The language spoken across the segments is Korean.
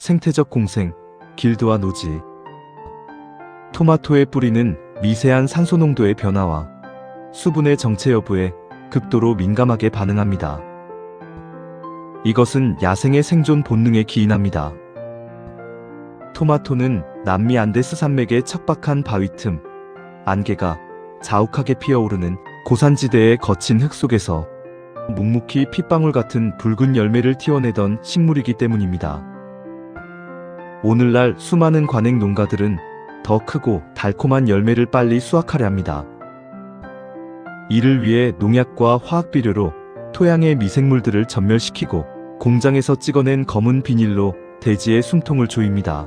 생태적 공생, 길드와 노지. 토마토의 뿌리는 미세한 산소 농도의 변화와 수분의 정체 여부에 극도로 민감하게 반응합니다. 이것은 야생의 생존 본능에 기인합니다. 토마토는 남미 안데스 산맥의 척박한 바위 틈, 안개가 자욱하게 피어오르는 고산지대의 거친 흙 속에서 묵묵히 핏방울 같은 붉은 열매를 틔워내던 식물이기 때문입니다. 오늘날 수많은 관행 농가들은 더 크고 달콤한 열매를 빨리 수확하려 합니다. 이를 위해 농약과 화학비료로 토양의 미생물들을 전멸시키고 공장에서 찍어낸 검은 비닐로 대지의 숨통을 조입니다.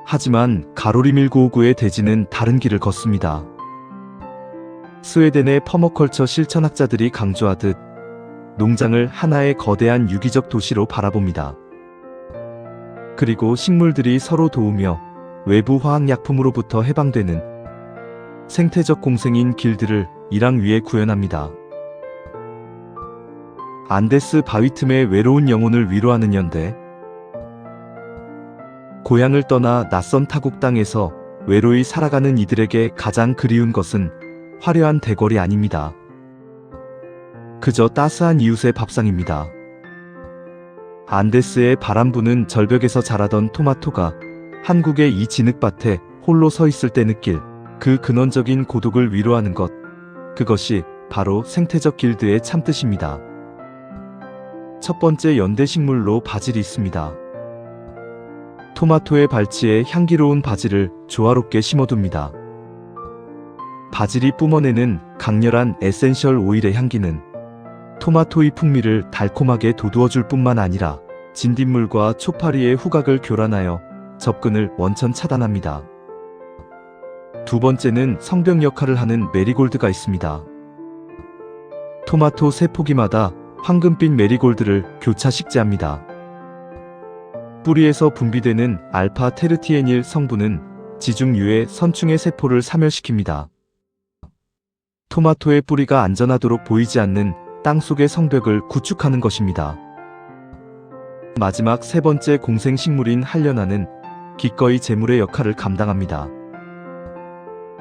하지만 가로리 1959의 대지는 다른 길을 걷습니다. 스웨덴의 퍼머컬처 실천학자들이 강조하듯 농장을 하나의 거대한 유기적 도시로 바라봅니다. 그리고 식물들이 서로 도우며 외부 화학약품으로부터 해방되는 생태적 공생인 길드를 이랑 위에 구현합니다. 안데스 바위 틈의 외로운 영혼을 위로하는 연대. 고향을 떠나 낯선 타국 땅에서 외로이 살아가는 이들에게 가장 그리운 것은 화려한 대궐이 아닙니다. 그저 따스한 이웃의 밥상입니다. 안데스의 바람 부는 절벽에서 자라던 토마토가 한국의 이 진흙밭에 홀로 서 있을 때 느낄 그 근원적인 고독을 위로하는 것, 그것이 바로 생태적 길드의 참뜻입니다. 첫 번째 연대식물로 바질이 있습니다. 토마토의 발치에 향기로운 바질을 조화롭게 심어둡니다. 바질이 뿜어내는 강렬한 에센셜 오일의 향기는 토마토의 풍미를 달콤하게 돋우어줄 뿐만 아니라 진딧물과 초파리의 후각을 교란하여 접근을 원천 차단합니다. 두 번째는 성벽 역할을 하는 메리골드가 있습니다. 토마토 세 포기마다 황금빛 메리골드를 교차 식재합니다. 뿌리에서 분비되는 알파 테르티에닐 성분은 지중유의 선충의 세포를 사멸시킵니다. 토마토의 뿌리가 안전하도록 보이지 않는 땅속의 성벽을 구축하는 것입니다. 마지막 세 번째 공생식물인 한련화는 기꺼이 제물의 역할을 감당합니다.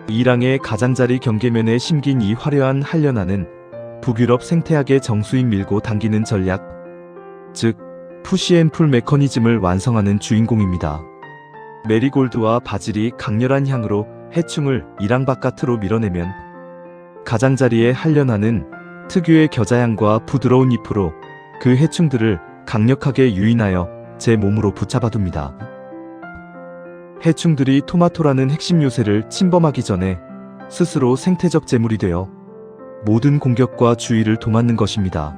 이랑의 가장자리 경계면에 심긴 이 화려한 한련화는 북유럽 생태학의 정수인 밀고 당기는 전략, 즉 푸시앤풀 메커니즘을 완성하는 주인공입니다. 메리골드와 바질이 강렬한 향으로 해충을 이랑 바깥으로 밀어내면 가장자리의 한련화는 특유의 겨자향과 부드러운 잎으로 그 해충들을 강력하게 유인하여 제 몸으로 붙잡아둡니다. 해충들이 토마토라는 핵심 요새를 침범하기 전에 스스로 생태적 제물이 되어 모든 공격과 주의를 도맡는 것입니다.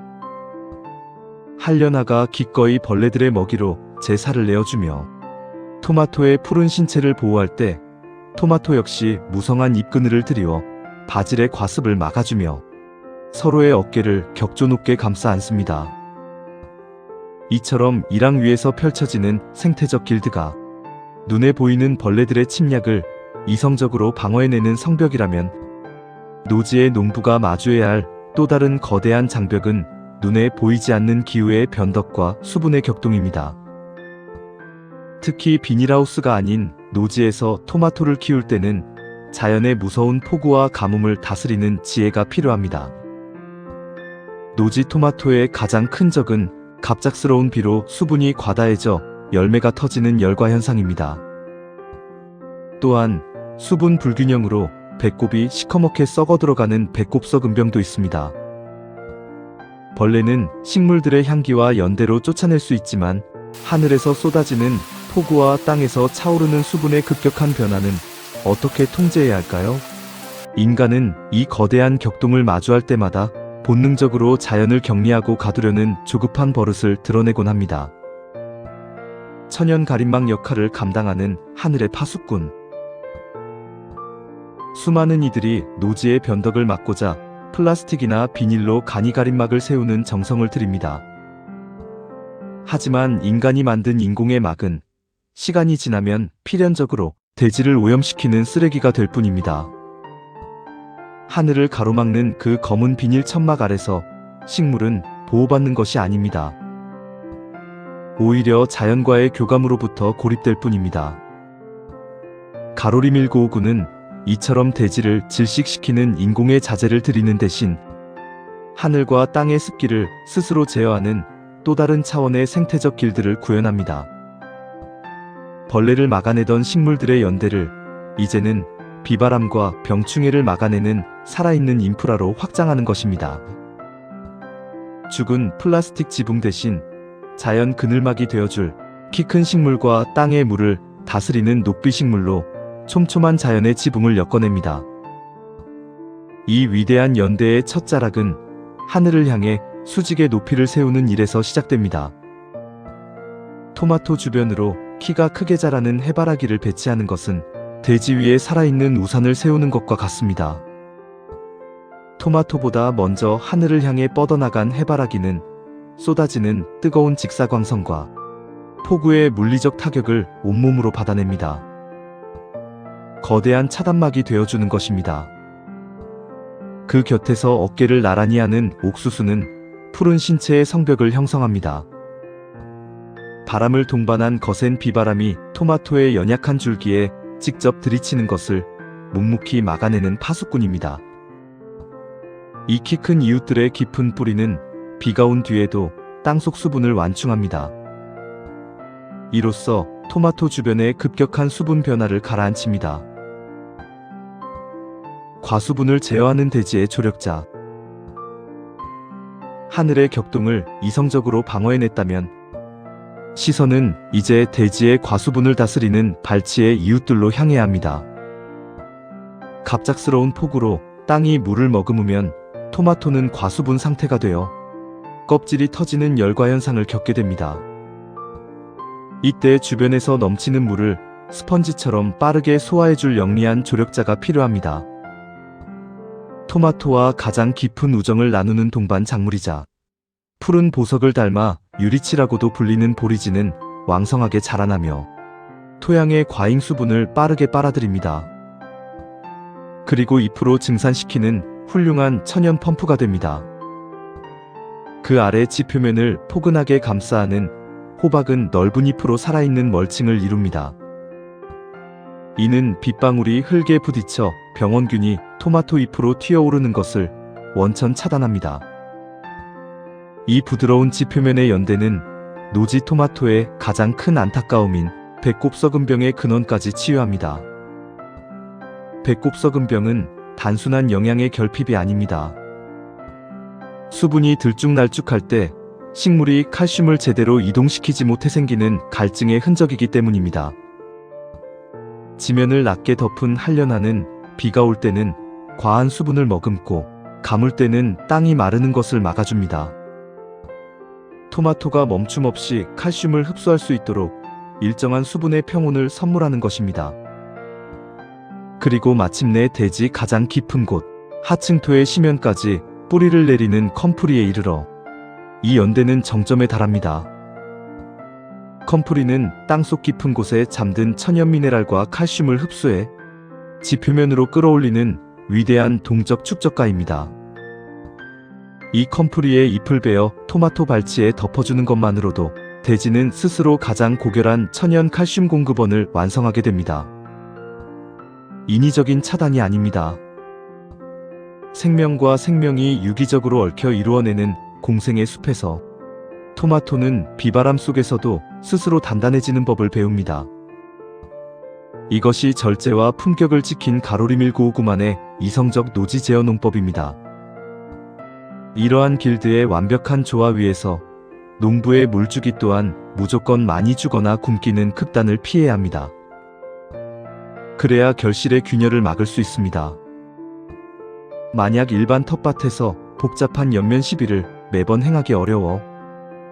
한련화가 기꺼이 벌레들의 먹이로 제 살을 내어주며 토마토의 푸른 신체를 보호할 때 토마토 역시 무성한 잎그늘을 들이워 바질의 과습을 막아주며 서로의 어깨를 격조 높게 감싸 안습니다. 이처럼 이랑 위에서 펼쳐지는 생태적 길드가 눈에 보이는 벌레들의 침략을 이성적으로 방어해내는 성벽이라면 노지의 농부가 마주해야 할 또 다른 거대한 장벽은 눈에 보이지 않는 기후의 변덕과 수분의 격동입니다. 특히 비닐하우스가 아닌 노지에서 토마토를 키울 때는 자연의 무서운 폭우와 가뭄을 다스리는 지혜가 필요합니다. 노지 토마토의 가장 큰 적은 갑작스러운 비로 수분이 과다해져 열매가 터지는 열과 현상입니다. 또한 수분 불균형으로 배꼽이 시커멓게 썩어 들어가는 배꼽석 음병도 있습니다. 벌레는 식물들의 향기와 연대로 쫓아낼 수 있지만 하늘에서 쏟아지는 폭우와 땅에서 차오르는 수분의 급격한 변화는 어떻게 통제해야 할까요? 인간은 이 거대한 격동을 마주할 때마다 본능적으로 자연을 격리하고 가두려는 조급한 버릇을 드러내곤 합니다. 천연 가림막 역할을 감당하는 하늘의 파수꾼. 수많은 이들이 노지의 변덕을 막고자 플라스틱이나 비닐로 간이 가림막을 세우는 정성을 들입니다. 하지만 인간이 만든 인공의 막은 시간이 지나면 필연적으로 대지를 오염시키는 쓰레기가 될 뿐입니다. 하늘을 가로막는 그 검은 비닐 천막 아래서 식물은 보호받는 것이 아닙니다. 오히려 자연과의 교감으로부터 고립될 뿐입니다. 가로리 1959는 이처럼 대지를 질식시키는 인공의 자재를 들이는 대신 하늘과 땅의 습기를 스스로 제어하는 또 다른 차원의 생태적 길들을 구현합니다. 벌레를 막아내던 식물들의 연대를 이제는 비바람과 병충해를 막아내는 살아있는 인프라로 확장하는 것입니다. 죽은 플라스틱 지붕 대신 자연 그늘막이 되어줄 키 큰 식물과 땅의 물을 다스리는 녹비식물로 촘촘한 자연의 지붕을 엮어냅니다. 이 위대한 연대의 첫 자락은 하늘을 향해 수직의 높이를 세우는 일에서 시작됩니다. 토마토 주변으로 키가 크게 자라는 해바라기를 배치하는 것은 대지 위에 살아있는 우산을 세우는 것과 같습니다. 토마토보다 먼저 하늘을 향해 뻗어나간 해바라기는 쏟아지는 뜨거운 직사광선과 폭우의 물리적 타격을 온몸으로 받아냅니다. 거대한 차단막이 되어주는 것입니다. 그 곁에서 어깨를 나란히 하는 옥수수는 푸른 신체의 성벽을 형성합니다. 바람을 동반한 거센 비바람이 토마토의 연약한 줄기에 직접 들이치는 것을 묵묵히 막아내는 파수꾼입니다. 이 키 큰 이웃들의 깊은 뿌리는 비가 온 뒤에도 땅속 수분을 완충합니다. 이로써 토마토 주변의 급격한 수분 변화를 가라앉힙니다. 과수분을 제어하는 대지의 조력자. 하늘의 격동을 이성적으로 방어해냈다면 시선은 이제 대지의 과수분을 다스리는 발치의 이웃들로 향해야 합니다. 갑작스러운 폭우로 땅이 물을 머금으면 토마토는 과수분 상태가 되어 껍질이 터지는 열과 현상을 겪게 됩니다. 이때 주변에서 넘치는 물을 스펀지처럼 빠르게 소화해줄 영리한 조력자가 필요합니다. 토마토와 가장 깊은 우정을 나누는 동반 작물이자 푸른 보석을 닮아 유리치라고도 불리는 보리지는 왕성하게 자라나며 토양의 과잉 수분을 빠르게 빨아들입니다. 그리고 잎으로 증산시키는 훌륭한 천연 펌프가 됩니다. 그 아래 지표면을 포근하게 감싸안은 호박은 넓은 잎으로 살아있는 멀칭을 이룹니다. 이는 빗방울이 흙에 부딪혀 병원균이 토마토 잎으로 튀어오르는 것을 원천 차단합니다. 이 부드러운 지표면의 연대는 노지 토마토의 가장 큰 안타까움인 배꼽썩은병의 근원까지 치유합니다. 배꼽썩은병은 단순한 영양의 결핍이 아닙니다. 수분이 들쭉날쭉할 때 식물이 칼슘을 제대로 이동시키지 못해 생기는 갈증의 흔적이기 때문입니다. 지면을 낮게 덮은 한련하는 비가 올 때는 과한 수분을 머금고 가물 때는 땅이 마르는 것을 막아줍니다. 토마토가 멈춤없이 칼슘을 흡수할 수 있도록 일정한 수분의 평온을 선물하는 것입니다. 그리고 마침내 대지 가장 깊은 곳, 하층토의 심연까지 뿌리를 내리는 컴프리에 이르러 이 연대는 정점에 달합니다. 컴프리는 땅속 깊은 곳에 잠든 천연 미네랄과 칼슘을 흡수해 지표면으로 끌어올리는 위대한 동적 축적가입니다. 이 컴프리의 잎을 베어 토마토 발치에 덮어주는 것만으로도 대지는 스스로 가장 고결한 천연 칼슘 공급원을 완성하게 됩니다. 인위적인 차단이 아닙니다. 생명과 생명이 유기적으로 얽혀 이루어내는 공생의 숲에서 토마토는 비바람 속에서도 스스로 단단해지는 법을 배웁니다. 이것이 절제와 품격을 지킨 가로리 1959만의 이성적 노지 제어 농법입니다. 이러한 길드의 완벽한 조화 위에서 농부의 물주기 또한 무조건 많이 주거나 굶기는 극단을 피해야 합니다. 그래야 결실의 균열을 막을 수 있습니다. 만약 일반 텃밭에서 복잡한 연면 시비를 매번 행하기 어려워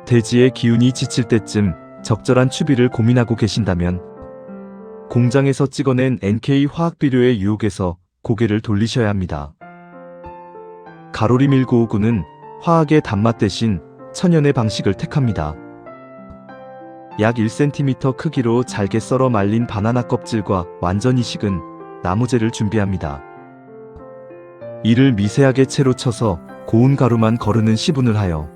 대지의 기운이 지칠 때쯤 적절한 추비를 고민하고 계신다면 공장에서 찍어낸 NK 화학비료의 유혹에서 고개를 돌리셔야 합니다. 가로리 1959는 화학의 단맛 대신 천연의 방식을 택합니다. 약 1cm 크기로 잘게 썰어 말린 바나나 껍질과 완전히 식은 나무재를 준비합니다. 이를 미세하게 채로 쳐서 고운 가루만 거르는 시분을 하여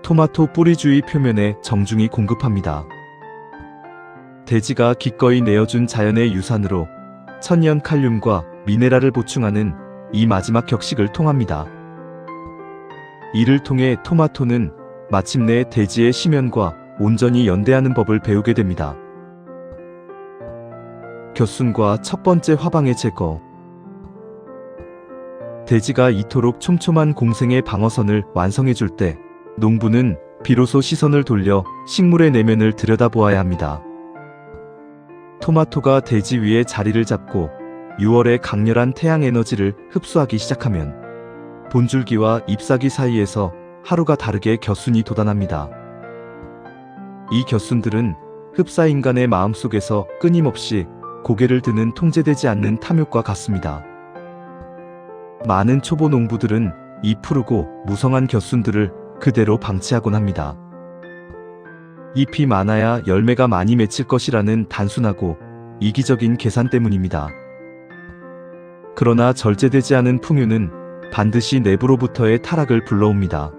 토마토 뿌리 주위 표면에 정중히 공급합니다. 대지가 기꺼이 내어준 자연의 유산으로 천연 칼륨과 미네랄을 보충하는 이 마지막 격식을 통합니다. 이를 통해 토마토는 마침내 대지의 심연과 온전히 연대하는 법을 배우게 됩니다. 겨순과 첫 번째 화방의 제거. 대지가 이토록 촘촘한 공생의 방어선을 완성해줄 때 농부는 비로소 시선을 돌려 식물의 내면을 들여다보아야 합니다. 토마토가 대지 위에 자리를 잡고 6월의 강렬한 태양 에너지를 흡수하기 시작하면 본줄기와 잎사귀 사이에서 하루가 다르게 겨순이 돋아납니다. 이 겨순들은 흡사 인간의 마음속에서 끊임없이 고개를 드는 통제되지 않는 탐욕과 같습니다. 많은 초보 농부들은 이 푸르고 무성한 겨순들을 그대로 방치하곤 합니다. 잎이 많아야 열매가 많이 맺힐 것이라는 단순하고 이기적인 계산 때문입니다. 그러나 절제되지 않은 풍요는 반드시 내부로부터의 타락을 불러옵니다.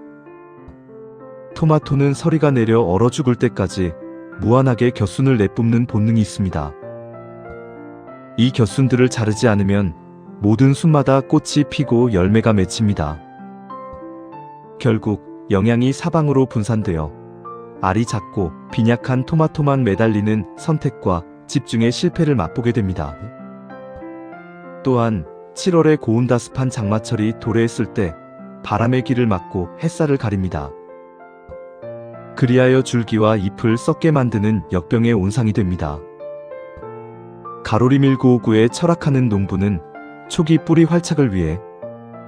토마토는 서리가 내려 얼어 죽을 때까지 무한하게 겨순을 내뿜는 본능이 있습니다. 이 겨순들을 자르지 않으면 모든 숲마다 꽃이 피고 열매가 맺힙니다. 결국 영양이 사방으로 분산되어 알이 작고 빈약한 토마토만 매달리는 선택과 집중의 실패를 맛보게 됩니다. 또한 7월의 고온다습한 장마철이 도래했을 때 바람의 길을 막고 햇살을 가립니다. 그리하여 줄기와 잎을 썩게 만드는 역병의 온상이 됩니다. 가로리 1959에 철학하는 농부는 초기 뿌리 활착을 위해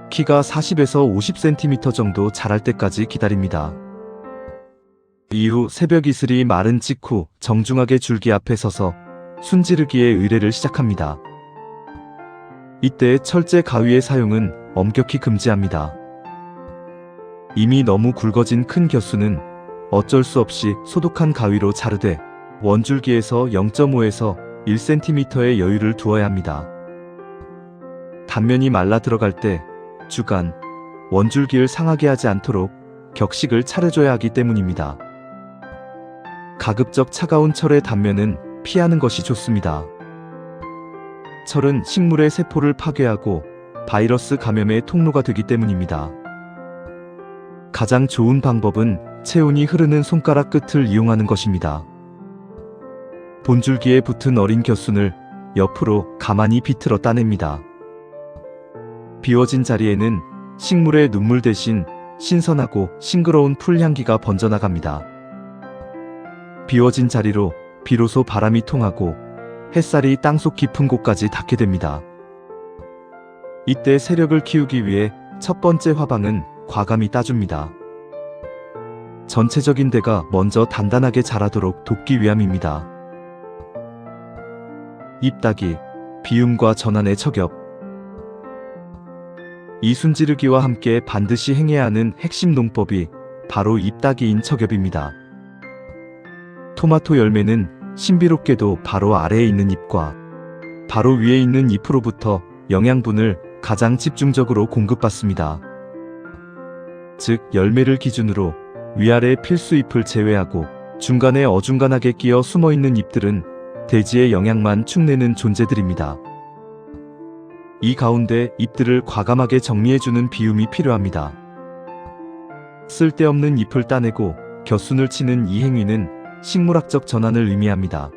키가 40에서 50cm 정도 자랄 때까지 기다립니다. 이후 새벽 이슬이 마른 직후 정중하게 줄기 앞에 서서 순지르기의 의례를 시작합니다. 이때 철제 가위의 사용은 엄격히 금지합니다. 이미 너무 굵어진 큰 겨순은 어쩔 수 없이 소독한 가위로 자르되 원줄기에서 0.5에서 1cm의 여유를 두어야 합니다. 단면이 말라 들어갈 때 주간, 원줄기를 상하게 하지 않도록 격식을 차려줘야 하기 때문입니다. 가급적 차가운 철의 단면은 피하는 것이 좋습니다. 철은 식물의 세포를 파괴하고 바이러스 감염의 통로가 되기 때문입니다. 가장 좋은 방법은 체온이 흐르는 손가락 끝을 이용하는 것입니다. 본줄기에 붙은 어린 겨순을 옆으로 가만히 비틀어 따냅니다. 비워진 자리에는 식물의 눈물 대신 신선하고 싱그러운 풀향기가 번져나갑니다. 비워진 자리로 비로소 바람이 통하고 햇살이 땅속 깊은 곳까지 닿게 됩니다. 이때 세력을 키우기 위해 첫 번째 화방은 과감히 따줍니다. 전체적인 대가 먼저 단단하게 자라도록 돕기 위함입니다. 잎 따기, 비움과 전환의 척엽. 이 순지르기와 함께 반드시 행해야 하는 핵심 농법이 바로 잎 따기인 척엽입니다. 토마토 열매는 신비롭게도 바로 아래에 있는 잎과 바로 위에 있는 잎으로부터 영양분을 가장 집중적으로 공급받습니다. 즉 열매를 기준으로 위아래 필수 잎을 제외하고 중간에 어중간하게 끼어 숨어있는 잎들은 대지의 영양만 축내는 존재들입니다. 이 가운데 잎들을 과감하게 정리해주는 비움이 필요합니다. 쓸데없는 잎을 따내고 겨순을 치는 이 행위는 식물학적 전환을 의미합니다.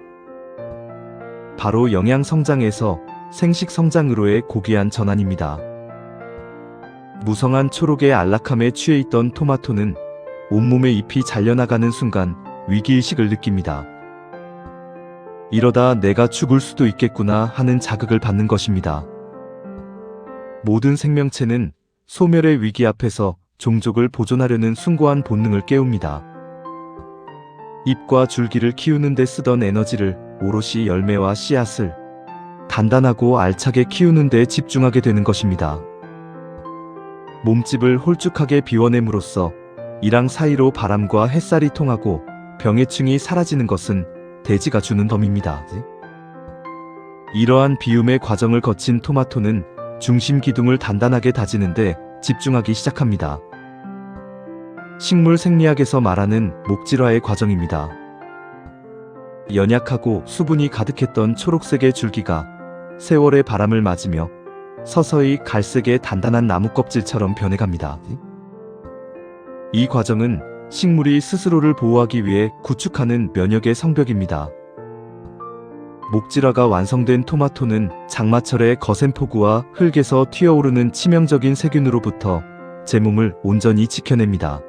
바로 영양 성장에서 생식 성장으로의 고귀한 전환입니다. 무성한 초록의 안락함에 취해 있던 토마토는 온몸의 잎이 잘려나가는 순간 위기의식을 느낍니다. 이러다 내가 죽을 수도 있겠구나 하는 자극을 받는 것입니다. 모든 생명체는 소멸의 위기 앞에서 종족을 보존하려는 숭고한 본능을 깨웁니다. 잎과 줄기를 키우는 데 쓰던 에너지를 오롯이 열매와 씨앗을 단단하고 알차게 키우는 데 집중하게 되는 것입니다. 몸집을 홀쭉하게 비워냄으로써 이랑 사이로 바람과 햇살이 통하고 병해충이 사라지는 것은 대지가 주는 덤입니다. 이러한 비움의 과정을 거친 토마토는 중심 기둥을 단단하게 다지는데 집중하기 시작합니다. 식물 생리학에서 말하는 목질화의 과정입니다. 연약하고 수분이 가득했던 초록색의 줄기가 세월의 바람을 맞으며 서서히 갈색의 단단한 나무 껍질처럼 변해갑니다. 이 과정은 식물이 스스로를 보호하기 위해 구축하는 면역의 성벽입니다. 목질화가 완성된 토마토는 장마철의 거센 폭우와 흙에서 튀어오르는 치명적인 세균으로부터 제 몸을 온전히 지켜냅니다.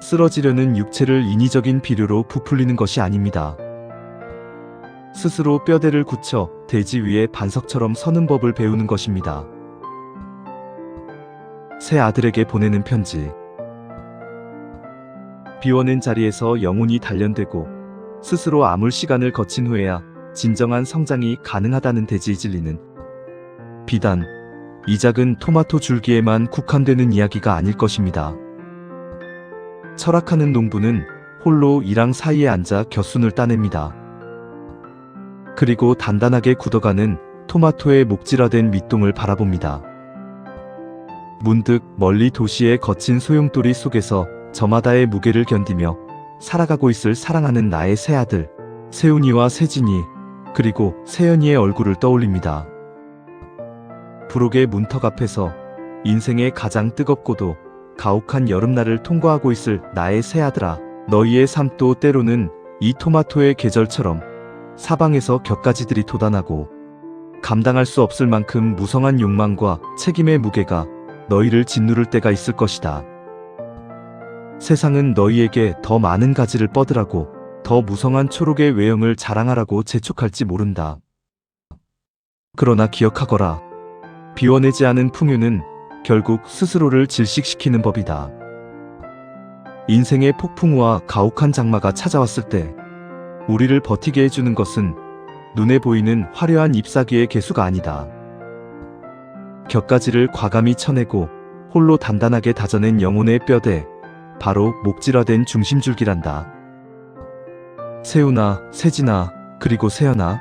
쓰러지려는 육체를 인위적인 비료로 부풀리는 것이 아닙니다. 스스로 뼈대를 굳혀 대지 위에 반석처럼 서는 법을 배우는 것입니다. 새 아들에게 보내는 편지. 비워낸 자리에서 영혼이 단련되고 스스로 아물 시간을 거친 후에야 진정한 성장이 가능하다는 대지의 진리는 비단 이 작은 토마토 줄기에만 국한되는 이야기가 아닐 것입니다. 철학하는 농부는 홀로 이랑 사이에 앉아 겨순을 따냅니다. 그리고 단단하게 굳어가는 토마토의 목질화된 밑동을 바라봅니다. 문득 멀리 도시의 거친 소용돌이 속에서 저마다의 무게를 견디며 살아가고 있을 사랑하는 나의 새아들 세훈이와 세진이 그리고 세연이의 얼굴을 떠올립니다. 부록의 문턱 앞에서 인생의 가장 뜨겁고도 가혹한 여름날을 통과하고 있을 나의 새아들아, 너희의 삶도 때로는 이 토마토의 계절처럼 사방에서 격가지들이 돋아나고 감당할 수 없을 만큼 무성한 욕망과 책임의 무게가 너희를 짓누를 때가 있을 것이다. 세상은 너희에게 더 많은 가지를 뻗으라고, 더 무성한 초록의 외형을 자랑하라고 재촉할지 모른다. 그러나 기억하거라. 비워내지 않은 풍요는 결국 스스로를 질식시키는 법이다. 인생의 폭풍우와 가혹한 장마가 찾아왔을 때 우리를 버티게 해주는 것은 눈에 보이는 화려한 잎사귀의 개수가 아니다. 격가지를 과감히 쳐내고 홀로 단단하게 다져낸 영혼의 뼈대, 바로 목질화된 중심줄기란다. 세훈아, 세진아, 그리고 세연아,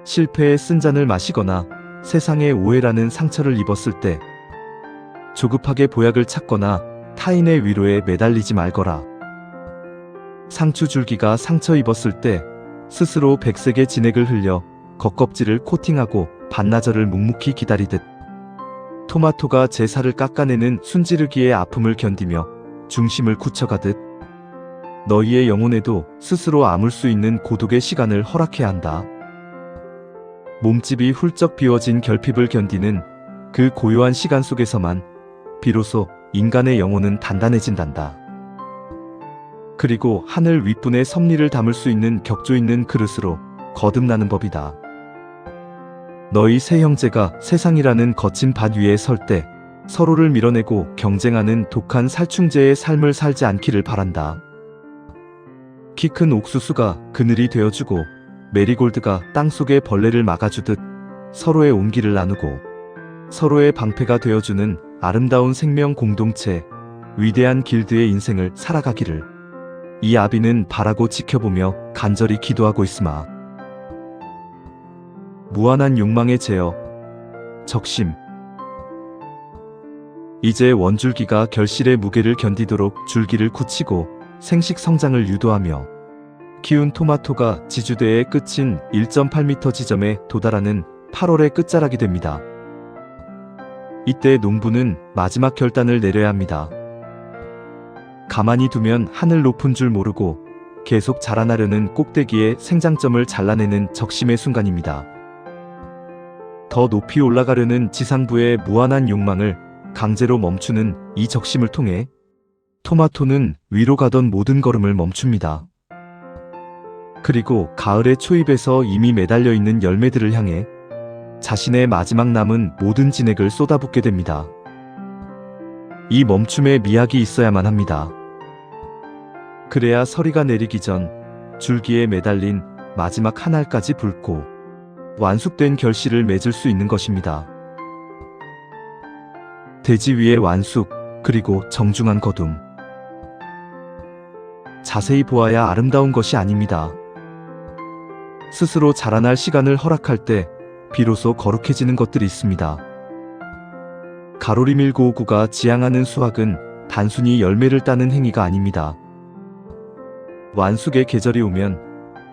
실패의 쓴 잔을 마시거나 세상의 오해라는 상처를 입었을 때 조급하게 보약을 찾거나 타인의 위로에 매달리지 말거라. 상추줄기가 상처 입었을 때 스스로 백색의 진액을 흘려 겉껍질을 코팅하고 반나절을 묵묵히 기다리듯, 토마토가 제 살을 깎아내는 순지르기의 아픔을 견디며 중심을 굳혀가듯 너희의 영혼에도 스스로 아물 수 있는 고독의 시간을 허락해야 한다. 몸집이 훌쩍 비워진 결핍을 견디는 그 고요한 시간 속에서만 비로소 인간의 영혼은 단단해진단다. 그리고 하늘 윗분의 섭리를 담을 수 있는 격조 있는 그릇으로 거듭나는 법이다. 너희 세 형제가 세상이라는 거친 밭 위에 설 때 서로를 밀어내고 경쟁하는 독한 살충제의 삶을 살지 않기를 바란다. 키 큰 옥수수가 그늘이 되어주고 메리골드가 땅속의 벌레를 막아주듯 서로의 온기를 나누고 서로의 방패가 되어주는 아름다운 생명 공동체, 위대한 길드의 인생을 살아가기를 이 아비는 바라고 지켜보며 간절히 기도하고 있으마. 무한한 욕망에 제어, 적심. 이제 원줄기가 결실의 무게를 견디도록 줄기를 굳히고 생식 성장을 유도하며 키운 토마토가 지주대의 끝인 1.8m 지점에 도달하는 8월의 끝자락이 됩니다. 이때 농부는 마지막 결단을 내려야 합니다. 가만히 두면 하늘 높은 줄 모르고 계속 자라나려는 꼭대기의 생장점을 잘라내는 적심의 순간입니다. 더 높이 올라가려는 지상부의 무한한 욕망을 강제로 멈추는 이 적심을 통해 토마토는 위로 가던 모든 걸음을 멈춥니다. 그리고 가을의 초입에서 이미 매달려 있는 열매들을 향해 자신의 마지막 남은 모든 진액을 쏟아붓게 됩니다. 이 멈춤에 미학이 있어야만 합니다. 그래야 서리가 내리기 전 줄기에 매달린 마지막 한 알까지 붉고 완숙된 결실을 맺을 수 있는 것입니다. 대지 위의 완숙, 그리고 정중한 거둠. 자세히 보아야 아름다운 것이 아닙니다. 스스로 자라날 시간을 허락할 때 비로소 거룩해지는 것들이 있습니다. 가로리 1959가 지향하는 수학은 단순히 열매를 따는 행위가 아닙니다. 완숙의 계절이 오면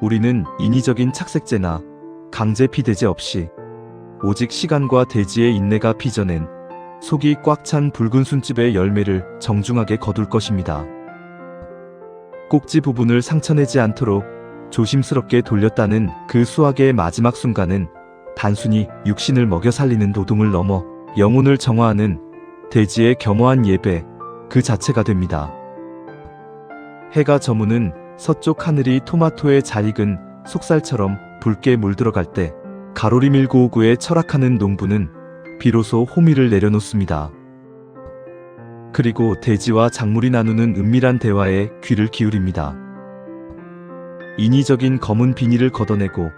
우리는 인위적인 착색제나 강제 피대제 없이 오직 시간과 대지의 인내가 빚어낸 속이 꽉 찬 붉은 순집의 열매를 정중하게 거둘 것입니다. 꼭지 부분을 상처내지 않도록 조심스럽게 돌렸다는 그 수확의 마지막 순간은 단순히 육신을 먹여 살리는 노동을 넘어 영혼을 정화하는 대지의 겸허한 예배 그 자체가 됩니다. 해가 저무는 서쪽 하늘이 토마토에 잘 익은 속살처럼 붉게 물들어갈 때 가로리 밀고오구에 철학하는 농부는 비로소 호미를 내려놓습니다. 그리고 대지와 작물이 나누는 은밀한 대화에 귀를 기울입니다. 인위적인 검은 비닐을 걷어내고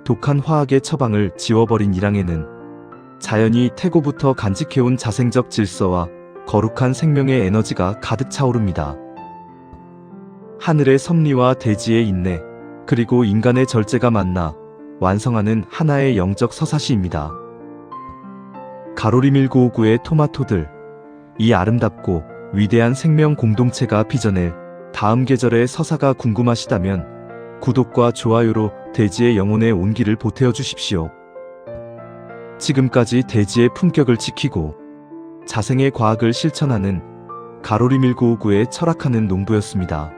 독한 화학의 처방을 지워버린 이랑에는 자연이 태고부터 간직해온 자생적 질서와 거룩한 생명의 에너지가 가득 차오릅니다. 하늘의 섭리와 대지의 인내, 그리고 인간의 절제가 만나 완성하는 하나의 영적 서사시입니다. 가로리 밀고오구의 토마토들, 이 아름답고 위대한 생명 공동체가 빚어낼 다음 계절의 서사가 궁금하시다면 구독과 좋아요로 대지의 영혼의 온기를 보태어 주십시오. 지금까지 대지의 품격을 지키고 자생의 과학을 실천하는 가로리 밀고오구에 철학하는 농부였습니다.